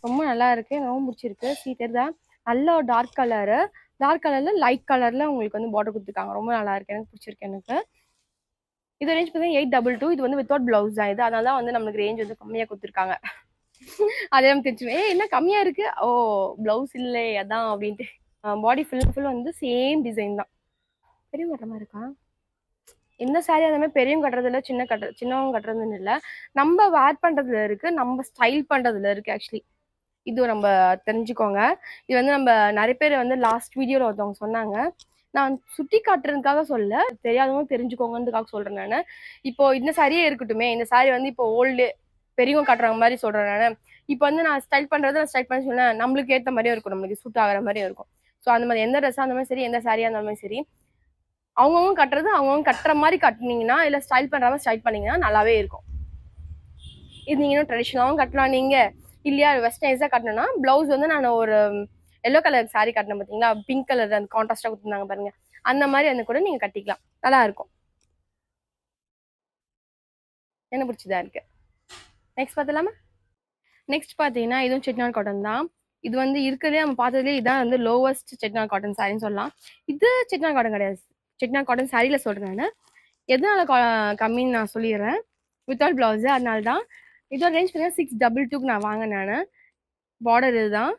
ரொம்ப நல்லா இருக்கு, ரொம்ப பிடிச்சிருக்கு. தெரியுதா? நல்ல ஒரு டார்க் கலரு, டார்க் கலர்ல லைட் கலர்ல உங்களுக்கு வந்து பார்டர் கொடுத்துருக்காங்க. ரொம்ப நல்லா இருக்கு, எனக்கு பிடிச்சிருக்கு எனக்கு. இது ரேஞ்ச் பார்த்தீங்கன்னா 822. இது வந்து வித்தவுட் பிளவுஸ் தான். அதனால தான் வந்து நம்மளுக்கு ரேஞ்ச் வந்து கம்மியாக கொடுத்துருக்காங்க. அதே நம்ம தெரிஞ்சுவேன், என்ன கம்மியா இருக்கு, ஓ பிளவுஸ் இல்லை அதான் அப்படின்ட்டு. பாடி ஃபுல் வந்து சேம் டிசைன் தான். பெரியவங்க கட்டுற மாதிரி இருக்கா? எந்த சாரி அந்த மாதிரி பெரியவங்க கட்டுறது இல்லை, சின்னவங்க கட்டுறதுன்னு இல்லை. நம்ம வேர் பண்றதுல இருக்கு, நம்ம ஸ்டைல் பண்றதுல இருக்கு ஆக்சுவலி. இது நம்ம தெரிஞ்சுக்கோங்க. இது வந்து நம்ம நிறைய பேர் வந்து லாஸ்ட் வீடியோல ஒருத்தவங்க சொன்னாங்க. நான் சுட்டி காட்டுறதுக்காக சொல்ல, தெரியாதவங்க தெரிஞ்சுக்கோங்கன்றதுக்காக சொல்றேன் நானு. இப்போ இந்த சாரியே இருக்கட்டுமே, இந்த சாரி வந்து இப்போ ஓல்டு பெரியவங்க காட்டுறாங்க மாதிரி சொல்றேன் நானு. இப்போ வந்து நான் ஸ்டைல் பண்றது ஸ்டைல் பண்ணி சொன்னேன், நம்மளுக்கு ஏற்ற மாதிரியும் இருக்கும், நம்மளுக்கு சூட் ஆகிற மாதிரியும் இருக்கும். ஸோ அந்த மாதிரி எந்த ட்ரெஸ்ஸாக இருந்தாலும் சரி, எந்த சாரியா இருந்தாலும் சரி, அவங்கவுங்க கட்டுறது அவங்கவுங்க கட்டுற மாதிரி கட்டுனீங்கன்னா, இல்லை ஸ்டைல் பண்ற மாதிரி ஸ்டைல் பண்ணீங்கன்னா நல்லாவே இருக்கும். இது நீங்க இன்னும் ட்ரெடிஷ்னலாகவும் கட்டலாம். நீங்க இல்லையா வெஸ்டர்னைஸா கட்டணும்னா, பிளவுஸ் வந்து நான் ஒரு எல்லோ கலர் சாரி கட்டினேன் பார்த்தீங்களா, பிங்க் கலர் அந்த கான்ட்ராஸ்டா கொடுத்துருந்தாங்க பாருங்க, அந்த மாதிரி வந்து கூட நீங்க கட்டிக்கலாம், நல்லா இருக்கும். என்ன பிடிச்சதா இருக்கு. நெக்ஸ்ட் பார்த்தலாமா? நெக்ஸ்ட் பார்த்தீங்கன்னா இதுவும் செட்டிநாடு காட்டன் தான். இது வந்து இருக்கிறதே நம்ம பார்த்ததுலேயே இதான் வந்து லோவஸ்ட் செட்டிநாடு காட்டன் சாரின்னு சொல்லலாம். இது செட்டிநாடு காட்டன் கிடையாது, செட்டிநாடு காட்டன் சாரியில் சொல்கிறேன் நான். எதனால கம்மின்னு நான் சொல்லிடுறேன். வித்தவுட் பிளவுஸு, அதனால தான். இதோட ரேஞ்ச் பார்த்தீங்கன்னா 622 நான் வாங்கினேன் நான். பார்டர் இதுதான்.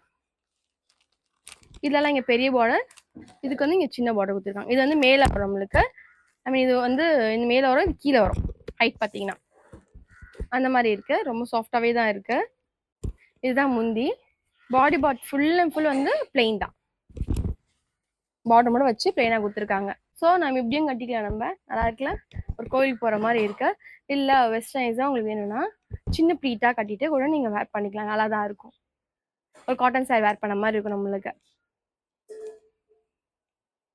இதெல்லாம் இங்கே பெரிய பார்டர், இதுக்கு வந்து இங்கே சின்ன பார்டர் கொடுத்துருக்காங்க. இது வந்து மேலே வரும் நம்மளுக்கு. ஐ மீன் இது வந்து இந்த மேலே வரும், இது கீழே வரும். ஹைட் பார்த்தீங்கன்னா அந்த மாதிரி இருக்கு, ரொம்ப சாஃப்டாகவே தான் இருக்கு. இதுதான் முந்தி. பாடி ஃபுல் அண்ட் ஃபுல் வந்து பிளெயின் தான், பார்டர் மட்டும் வச்சு பிளெயினாக கொடுத்துருக்காங்க. ஸோ நம்ம இப்படியும் கட்டிக்கலாம், நம்ம நல்லா இருக்குல்ல, ஒரு கோயிலுக்கு போகிற மாதிரி இருக்கு. இல்லை வெஸ்டர்னைஸாக உங்களுக்கு வேணும்னா சின்ன ப்ளீட்டாக கட்டிட்டு கூட நீங்கள் வேர் பண்ணிக்கலாம், நல்லா தான் இருக்கும். ஒரு காட்டன் சாரி வேர் பண்ண மாதிரி இருக்கும் நம்மளுக்கு.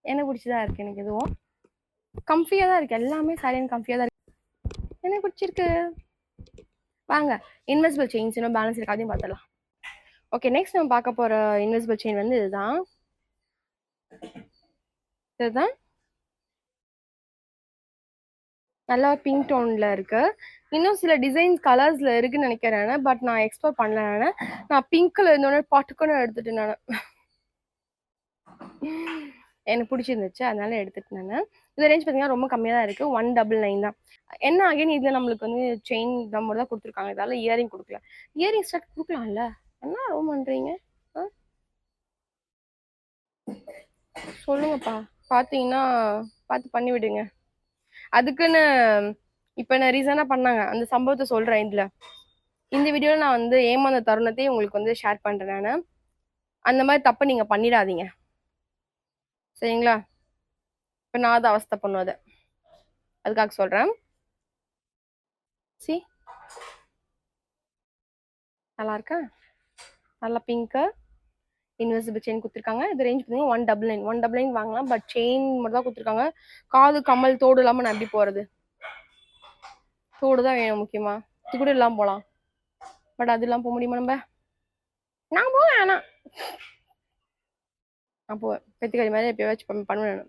எனக்கு பிடிச்சதா இருக்கு, எனக்கு எதுவும் கம்ஃபியாக தான் இருக்கு, எல்லாமே சாரி கம்ஃபியாக தான் இருக்கு, எனக்கு பிடிச்சிருக்கு. வாங்க இன்வெஸ்பிள் செயின்ஸ் இன்னும் பேலன்ஸ் இருக்கு, அதையும் பார்த்துடலாம். ஓகே, நெக்ஸ்ட் நம்ம பார்க்க போகிற இன்வெஸ்பிள் செயின் வந்து இதுதான். நல்லா பிங்க் டோன்ல இருக்கு. இன்னும் சில டிசைன்ஸ் கலர்ஸ்ல இருக்குன்னு நினைக்கிறேன், பட் நான் எக்ஸ்ப்ளோர் பண்ணல. நான் பிங்க்ல இருந்தோடனே பட்டுக்குன்னு எடுத்துட்டேன் நான். எனக்கு பிடிச்சிருந்துச்சு அதனால எடுத்துட்டேன் நான். இந்த ரேஞ்ச் பார்த்தீங்கன்னா ரொம்ப கம்மியாக தான் இருக்கு, 199 தான். என்ன அகைன் இதில் நம்மளுக்கு வந்து செயின் நம்பர் தான் கொடுத்துருக்காங்க, இதால இயரிங் கொடுக்கல. இயரிங் ஸ்டாக் கொடுக்கலாம்ல, என்ன ரொம்ப பண்றீங்க சொல்லுங்கப்பா. பார்த்தீங்கன்னா பார்த்து பண்ணி விடுங்க. அதுக்குன்னு இப்போ என்ன ரீசனாக பண்ணாங்க, அந்த சம்பவத்தை சொல்கிறேன் இதில். இந்த வீடியோவில் நான் வந்து ஏமாந்த தருணத்தையும் உங்களுக்கு வந்து ஷேர் பண்ணுறேன் நான். அந்த மாதிரி தப்பு நீங்கள் பண்ணிடாதீங்க சரிங்களா. இப்போ நான் அதை அவஸ்தை பண்ணுவது, அதுக்காக சொல்கிறேன். சி நல்லா இருக்கா, நல்லா பிங்க்கு இன்வெசிபிள் செயின் கொடுத்துருக்காங்க. இது ரேஞ்ச் பார்த்தீங்கன்னா 199 வாங்கலாம், பட் செயின் மட்டும் தான் கொடுத்துருக்காங்க. காது கம்மல் தோடு இல்லாமல் நான் எப்படி போகிறது, தோடு தான் வேணும் முக்கியமா, இது கூட இல்லாமல் போகலாம், பட் அது இல்லாமல் போக முடியுமா நம்ம, நான் போவேன் வேணாம், நான் போவேன் பெத்துக்கறி மாதிரி எப்பயாச்சும் பண்ணுவேன்.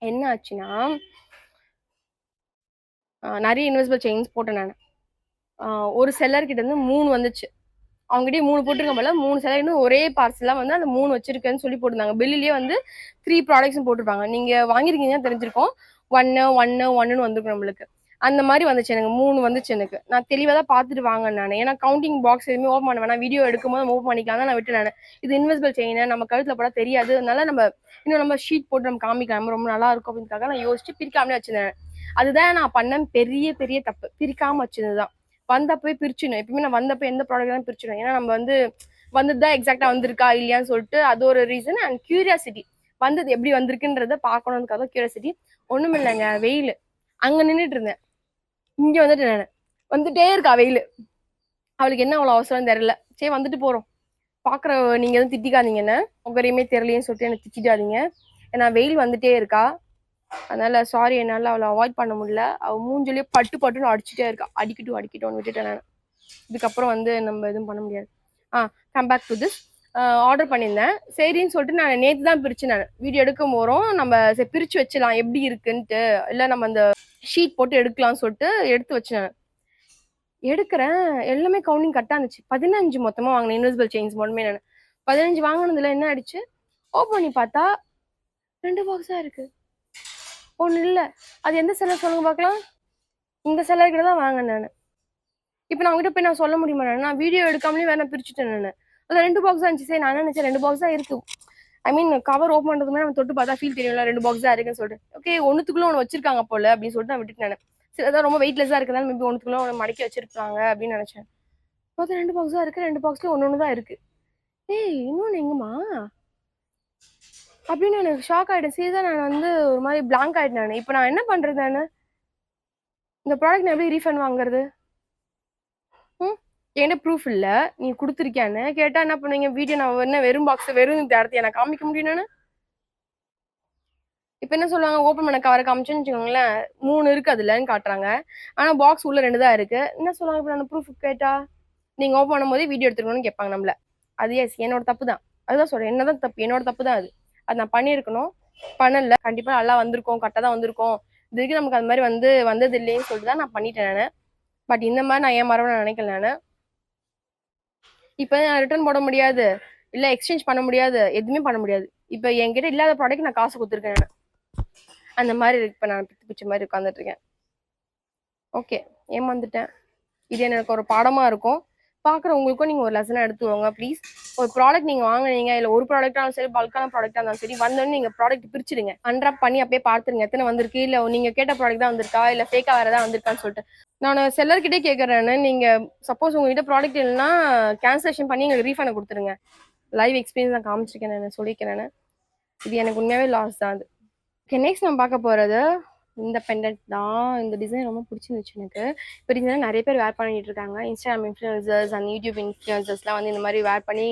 என்ன ஆச்சுன்னா நிறைய இன்வெஸ்பிள் செயின்ஸ் போட்டேன் நான். ஒரு செல்லர் கிட்ட இருந்து 3 வந்துச்சு, அவங்ககிட்டயே 3 போட்டிருக்க போல, 3 செலர் இன்னும் ஒரே பார்சலாக வந்து அந்த 3 வச்சிருக்கேன்னு சொல்லி போட்டிருந்தாங்க. பில்லிலேயே வந்து 3 ப்ராடக்ட்ஸ் போட்டிருப்பாங்க, நீங்க வாங்கிருக்கீங்கன்னா தெரிஞ்சிருக்கோம். 1 வந்துருக்கும் நம்மளுக்கு. அந்த மாதிரி வந்துச்சு எனக்கு, 3 வந்துச்சு எனக்கு. நான் தெளிவாக தான் பார்த்துட்டு வாங்க நான், ஏன்னா கவுண்டிங் பாக்ஸ் எதுவுமே ஓப்பன் பண்ண வேணாம், வீடியோ எடுக்கும்போது மூவ் பண்ணிக்கலாம் தான் நான் விட்டு நான். இது இன்வெஸ்பிள் செயின், நம்ம கழுத்துல போட தெரியாது, அதனால நம்ம இன்னும் நம்ம ஷீட் போட்டு நம்ம காமிக்கலாம், ரொம்ப நல்லா இருக்கும் அப்படின்றதுக்காக நான் யோசிச்சு பிரிக்காமலே வச்சிருந்தேன். அதுதான் நான் பண்ண பெரிய பெரிய தப்பு, பிரிக்காம வச்சதுதான். வந்தப்பவே பிரிச்சுணும், எப்பவுமே நான் வந்தப்போ எந்த ப்ராடக்ட் தான் பிரிச்சுடும், ஏன்னா நம்ம வந்து வந்துதான் எக்ஸாக்டா வந்திருக்கா இல்லையான்னு சொல்லிட்டு அது ஒரு ரீசன். அண்ட் கியூரியாசிட்டி, வந்தது எப்படி வந்திருக்குன்றத பார்க்கணுன்றதுக்காக கியூரியாசிட்டி. ஒண்ணும் இல்லைங்க, வெயில் அங்க நின்றுட்டு இருந்தேன், இங்க வந்துட்டு நான் வந்துட்டே இருக்கா வெயில், அவளுக்கு என்ன அவ்வளவு அவசரம் தெரியல, சரி வந்துட்டு போறோம். பாக்குற நீங்க எதுவும் திட்டிக்காதீங்க, என்ன உங்கரையுமே தெரியலையேன்னு சொல்லிட்டு எனக்கு திட்டிடாதீங்க, ஏன்னா வெயில் வந்துட்டே இருக்கா, அதனால சாரி, என்னால அவளை அவாய்ட் பண்ண முடியல. அவ மூஞ்சிலேயே பட்டுன்னு அடிச்சுட்டே இருக்கா, அடிக்கட்டும்னு விட்டுட்டேன் நான். இதுக்கப்புறம் வந்து நம்ம எதுவும் பண்ண முடியாது. Come back to this. Order பண்ணியிருந்தேன், சரின்னு சொல்லிட்டு நான் நேற்று தான் பிரிச்சு நான் வீடியோ எடுக்கும் போறோம், நம்ம பிரிச்சு வச்சலாம் எப்படி இருக்குன்ட்டு, இல்லை நம்ம அந்த ஷீட் போட்டு எடுக்கலாம்னு சொல்லிட்டு எடுத்து வச்சேன். எடுக்கிறேன், எல்லாமே கவுண்டிங் கரெக்டாக இருந்துச்சு. 15 மொத்தமாக வாங்கினேன் இன்வெஸ்பிள் செயின்ஸ் மட்டுமே நான். 15 வாங்கினதுல என்ன ஆயிடுச்சு, ஓப்பன் பண்ணி பார்த்தா 2 பாக்ஸா இருக்கு, ஒண்ணு இல்ல. அது எந்த செல்லர் சொல்லுங்க பார்க்கலாம், இந்த செல்லர் கிட்ட தான் வாங்கினேன் நான். இப்போ நான் உங்ககிட்ட போய் நான் சொல்ல முடியுமா, நான் வீடியோ எடுக்காமலே வேணா பிரிச்சுட்டேன் நான். அதில் 2 பாக்ஸ் தான் இருந்துச்சு. சரி நான் நினச்சேன் 2 பாக்ஸ் தான் இருக்கு. ஐ மீன் கவர் ஓப்பன் பண்ணுறதுக்கு முன்னாடி நம்ம தொட்டு பார்த்தா ஃபீல் தெரியும்ல 2 பாக்ஸ் தான் இருக்குன்னு சொல்லிட்டு. ஓகே ஒன்றுத்துக்குள்ள ஒன்று வச்சிருக்காங்க போல அப்படின்னு சொல்லிட்டு நான் விட்டுட்டு நினைச்சேன். சரி அதான் ரொம்ப வெயிட்லெஸ்ஸாக இருக்கிறதால மேபி ஒன்றுத்துக்குள்ள ஒன்று மடக்கி வச்சிருக்காங்க அப்படின்னு நினச்சேன். பார்த்தா 2 பாக்ஸ் தான் இருக்கு. 2 பாக்ஸ்ல ஒன்று தான் இருக்கு. ஏய் இன்னொன்று எங்கம்மா அப்படின்னு எனக்கு ஷாக் ஆயிட்டேன். சீரியஸா நான் வந்து ஒரு மாதிரி பிளாங்க் ஆயிட்டேன் நான். இப்போ நான் என்ன பண்றது நானு? இந்த ப்ராடக்ட் நான் எப்படி ரீஃபண்ட் வாங்குறது? என்கிட்ட ப்ரூஃப் இல்ல. நீ குடுத்துருக்கியான்னு கேட்டா என்ன பண்ணுவீங்க? வீடியோ நான் என்ன வெறும் பாக்ஸ் வெறும் இந்த இடத்த எனக்கு காமிக்க முடியும் நானு? இப்ப என்ன சொல்லுவாங்க? ஓப்பன் பண்ண கவர காமிச்சேன்னு வச்சுக்கோங்களேன், 3 இருக்கு அதுலன்னு காட்டுறாங்க. ஆனா பாக்ஸ் உள்ள 2 தான் இருக்கு. என்ன சொல்லுவாங்க இப்ப நான் ப்ரூஃப் கேட்டா? நீங்க ஓப்பன் பண்ணும்போதே வீடியோ எடுத்துக்கணும்னு கேட்பாங்க நம்மள. அது எஸ் என்னோட தப்பு தான். அதுதான் சொல்றேன். என்னதான் தப்பு? என்னோட தப்பு தான் அது. அது நான் பண்ணியிருக்கணும். பண்ணல. கண்டிப்பா நல்லா வந்திருக்கும். கரெக்ட்டா தான் வந்திருக்கும். இது வரைக்கும் நமக்கு அது மாரி வந்தது இல்லைன்னு சொல்லிட்டு தான் நான் பண்ணிட்டேன் நானு. பட் இந்த மாரி நான் ஏமாறுவேன்னு நினைக்கல நானு. இப்ப நான் ரிட்டர்ன் போட முடியாது. இல்ல எக்ஸ்சேஞ்ச் பண்ண முடியாது. எதுவுமே பண்ண முடியாது. இப்ப என்கிட்ட இல்லாத ப்ராடக்ட் நான் காசு குடுத்துருக்கேன் நானு. அந்த மாரி இப்ப நான் பித்து பிடிச்ச மாரி உட்கார்ந்துட்டு இருக்கேன். ஓகே. ஏமாந்துட்டேன். இது எனக்கு ஒரு பாடமா இருக்கும். பார்க்குறவங்களுக்கும் நீங்க ஒரு லெசனா எடுத்துக்கோங்க ப்ளீஸ். ஒரு ப்ராடக்ட் நீங்க வாங்குனீங்க, இல்ல ஒரு ப்ராடக்ட்டாலும் சரி, பல்க்கான ப்ராடக்ட்டா இருந்தாலும் சரி, வந்தோனே நீங்க ப்ராடக்ட் பிரிச்சுடுங்க. அன்ராப் பண்ணி அப்படியே பார்த்துருங்க. எத்தன வந்திருக்கு, இல்ல நீங்க கேட்ட ப்ராடக்ட் தான் வந்திருக்கா, இல்ல ஃபேக்கா வேற ஏதாவது வந்திருக்கான்னு சொல்லிட்டு. நானு செல்லர் கிட்டயே கேட்கறேன் நானு. நீங்க சப்போஸ் உங்ககிட்ட ப்ராடக்ட் இல்லைன்னா கேன்சலேஷன் பண்ணி எங்களுக்கு ரீஃபண்ட் குடுத்துருங்க. லைவ் எக்ஸ்பீரியன்ஸ் நான் காமிச்சிருக்கேன் நானு, சொல்லியிருக்கேன் நானு. இது எனக்கு உண்மையாவே லாஸ் தான் அது. ஓகே நெக்ஸ்ட் நம்ம பார்க்க போறது இந்த பெண்டன்ட் தான். இந்த டிசைன் ரொம்ப பிடிச்சிருந்துச்சு எனக்கு. இப்போ ரீசெண்டாக நிறைய பேர் வேர் பண்ணிட்டு இருக்காங்க. இன்ஸ்டாகிராம் இன்ஃப்ளூயன்சர்ஸ் அண்ட் யூடியூப் இன்ஃப்ளூயன்சர்ஸ்லாம் வந்து இந்த மாதிரி வேர் பண்ணி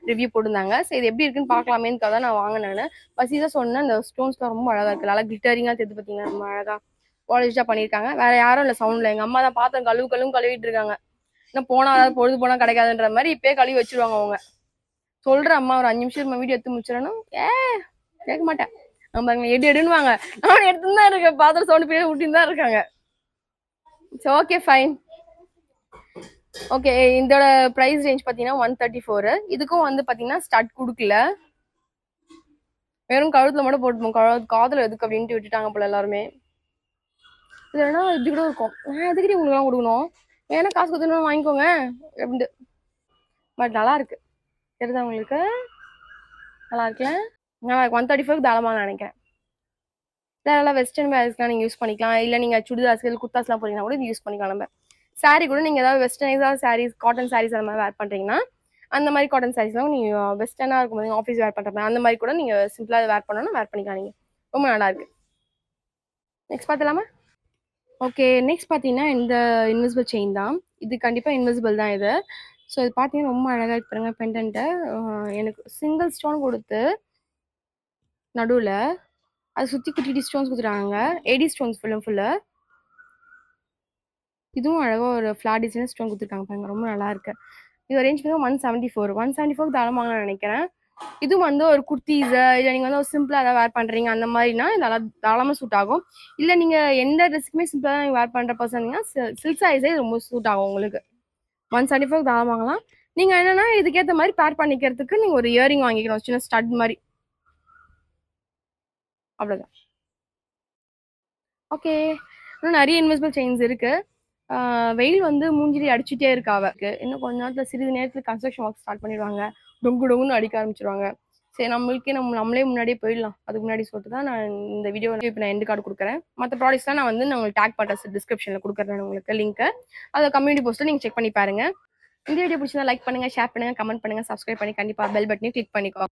ரிவ்யூ போட்டிருந்தாங்க. சரி இது எப்படி இருக்குன்னு பார்க்கலாமேன்னு தான் நான் வாங்கினேன். பசீஸாக சொன்னேன் அந்த ஸ்டோன்ஸ்லாம் ரொம்ப அழகாக இருக்குது. நல்லா கிளிட்டரிங்காக தெரிஞ்சு பார்த்தீங்கன்னா ரொம்ப அழகாக பாலிஷ்டாக பண்ணியிருக்காங்க. வேற யாரும் இல்லை சவுண்டில். எங்கள் அம்மா தான் பார்த்தேன் கழுவிட்டு இருக்காங்க. இன்னும் போனால் அதாவது பொழுது போனால் கிடைக்காதுன்ற மாதிரி இப்போயே கழுவி வச்சிருவாங்க அவங்க. சொல்கிற அம்மா ஒரு 5 நிமிஷம் வீடியோ எடுத்து முடிச்சிடணும். கேட்க மாட்டேன். நம்ம எடுன்னுவாங்க. நான் எடுத்துன்னு தான் இருக்கேன். பாத்திரம் சவுண்ட் பின்னாடி விட்டுன்னு தான் இருக்காங்க. Okay fine. ஓகே இதோட பிரைஸ் ரேஞ்ச் பார்த்தீங்கன்னா 134. இதுக்கும் வந்து பார்த்தீங்கன்னா ஸ்டார்ட் கொடுக்கல. வெறும் கழுத்துல மட்டும் போட்டுப்போம். காதுல எதுக்கு அப்படின்ட்டு விட்டுட்டாங்க போல எல்லாருமே. இல்லைன்னா இப்படி கூட இருக்கும். எதுக்கிட்டே உங்களுக்குலாம் கொடுக்கணும், வேணா காசு கொடுத்துன்னு வாங்கிக்கோங்க அப்படின்ட்டு. பட் நல்லா இருக்கு. தெரியுதா உங்களுக்கு? நல்லா இருக்குல்ல? நல்லா இருக்கு. 134 தாராளமாக நினைக்கிறேன். நல்லா வெஸ்டர்ன் வேர்ஸ்லாம் நீங்கள் யூஸ் பண்ணிக்கலாம். இல்லை நீங்கள் சுடிதார்ஸ்கள் குர்தாஸ்லாம் போறீங்கன்னா கூட இது யூஸ் பண்ணிக்கலாம். நம்ம சாரீ கூட நீங்கள் ஏதாவது வெஸ்டர்னைஸாக சாரீஸ் காட்டன் சாரீஸ் அந்த மாதிரி வேர் பண்ணுறீங்கன்னா அந்த மாதிரி காட்டன் சாரீஸ்லாம் நீங்கள் வெஸ்டர்னாக இருக்கும் ஆஃபீஸ் வேர் பண்ணுற மாதிரி அந்த மாதிரி கூட நீங்கள் சிம்பிளாக வேர் பண்ணணும்னா வேர் பண்ணிக்கலாம். நீங்கள் ரொம்ப நல்லா இருக்கு. நெக்ஸ்ட் பார்த்துலாமா? ஓகே நெக்ஸ்ட் பார்த்தீங்கன்னா இந்த இன்விசிபிள் செயின் தான். இது கண்டிப்பாக இன்விசிபிள் தான் இது. ஸோ இது பார்த்தீங்கன்னா ரொம்ப அழகாக இருக்கு பாருங்க. பெண்டன்ட்டை எனக்கு சிங்கிள் ஸ்டோன் கொடுத்து நடுவில் அதை சுற்றி குட்டி ஸ்டோன்ஸ் கொடுத்துருக்காங்க. AD stones full. இதுவும் அழகாக ஒரு ஃப்ளார் டிசைன் ஸ்டோன் கொடுத்துருக்காங்க பாருங்க. ரொம்ப நல்லா இருக்கு. இது ரேஞ்ச் பார்த்தா 174. 174 தாராளமாக நினைக்கிறேன். இதுவும் வந்து ஒரு குர்த்தீஸு இல்லை நீங்கள் வந்து ஒரு சிம்பிளாக ஏதாவது வேர் பண்ணுறீங்க அந்த மாதிரினா நல்லா தாராளமாக சூட் ஆகும். இல்லை நீங்கள் எந்த ட்ரெஸ்ஸுக்குமே சிம்பிளாக தான் நீங்கள் வேர் பண்ணுற பர்சன்னா சில்க் சாரீஸே ரொம்ப சூட் ஆகும் உங்களுக்கு. 175 தாராளமாக வாங்கலாம். நீங்கள் என்னென்னா இதுக்கேற்ற மாதிரி பேர் பண்ணிக்கிறதுக்கு நீங்கள் ஒரு இயரிங் வாங்கிக்கணும், சின்ன ஸ்டட் மாதிரி. அவ்வளோதான். ஓகே இன்னும் நிறைய இன்விசிபிள் செயின்ஸ் இருக்கு. வெயில் வந்து மூஞ்சிலி அடிச்சுட்டே இருக்கா அவருக்கு. இன்னும் கொஞ்ச நேரத்தில் சிறிது நேரத்தில் கன்ஸ்ட்ரக்ஷன் ஒர்க் ஸ்டார்ட் பண்ணிடுவாங்க. டொங்குன்னு அடிக்க ஆரம்பிச்சிருவாங்க. சரி நம்மளே முன்னாடியே போயிடலாம். அதுக்கு முன்னாடி சொல்லிட்டு தான் நான் இந்த வீடியோ இப்போ நான் எண்டு கார்டு கொடுக்குறேன். மற்ற ப்ராடக்ட்ஸ்லாம் நான் வந்து உங்களுக்கு டேக் பண்ணுறேன், டிஸ்கிரிப்ஷனில் கொடுக்குறேன் உங்களுக்கு லிங்க்கு. அதை கம்யூனிட்டி போஸ்ட்டில் நீங்கள் செக் பண்ணி பாருங்க. இந்த வீடியோ பிடிச்சதா லைக் பண்ணுங்கள், ஷேர் பண்ணுங்கள், கமெண்ட் பண்ணுங்கள், சப்ஸ்கிரைப் பண்ணி கண்டிப்பாக பெல் பட்டனையும் கிளிக் பண்ணிக்கோ.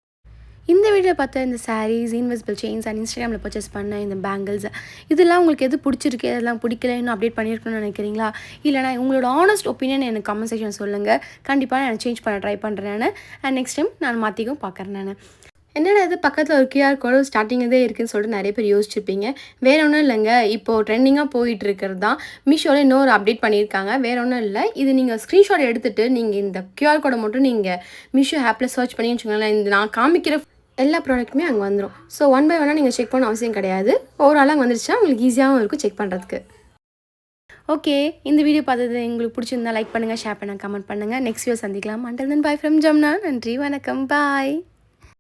இந்த வீடியோ பார்த்த இந்த சாரீஸ், இன்விசிபிள் செயின்ஸ் அண்ட் இன்ஸ்டாகிராமில் பர்ச்சேஸ் பண்ண இந்த பேங்கிள்ஸ் இதெல்லாம் உங்களுக்கு எது பிடிச்சிருக்கு, இதெல்லாம் பிடிக்கல, இன்னும் அப்டேட் பண்ணியிருக்கணும்னு நினைக்கிறீங்களா? இல்லைனா உங்களோட ஆனஸ்ட் ஒப்பீனியன் எனக்கு கமெண்ட் செக்ஷன் சொல்லுங்கள். கண்டிப்பாக நான் சேஞ்ச் பண்ண ட்ரை பண்ணுறேன் நான். அண்ட் நெக்ஸ்ட் டைம் நான் மாற்றிக்கும் பார்க்குறேன் நான். என்னடா இது பக்கத்தில் ஒரு கியூஆர் கோடு ஸ்டார்டிங்கே இருக்குன்னு சொல்லிட்டு நிறைய பேர் யோசிச்சிருப்பீங்க. வேறு ஒன்றும் இல்லைங்க, இப்போது ட்ரெண்டிங்காக போயிட்டு இருக்கிறது தான். மீஷோவில் இன்னொரு அப்டேட் பண்ணியிருக்காங்க. வேறு ஒன்றும் இல்லை, இது நீங்கள் ஸ்க்ரீன்ஷாட் எடுத்துகிட்டு நீங்கள் இந்த கியூஆர் கோடை மட்டும் நீங்கள் மீஷோ ஆப்பில் சர்ச் பண்ணி வச்சுக்கோங்களேன். இந்த நான் காமிக்கிற எல்லா ப்ராடக்ட்டுமே அங்கே வந்துடும். ஸோ ஒன் பை ஒன்னாக நீங்கள் செக் பண்ண அவசியம் கிடையாது. ஓவராலாக அங்கே வந்துருச்சுன்னா உங்களுக்கு ஈஸியாகவும் இருக்கும் செக் பண்ணுறதுக்கு. ஓகே இந்த வீடியோ பார்த்தது உங்களுக்கு பிடிச்சிருந்தா லைக் பண்ணுங்கள், ஷேர் பண்ணுங்கள், கமெண்ட் பண்ணுங்கள். நெக்ஸ்ட் வீடியோ சந்திக்கலாம். Until then bye from Zamana. நன்றி, வணக்கம், பாய்.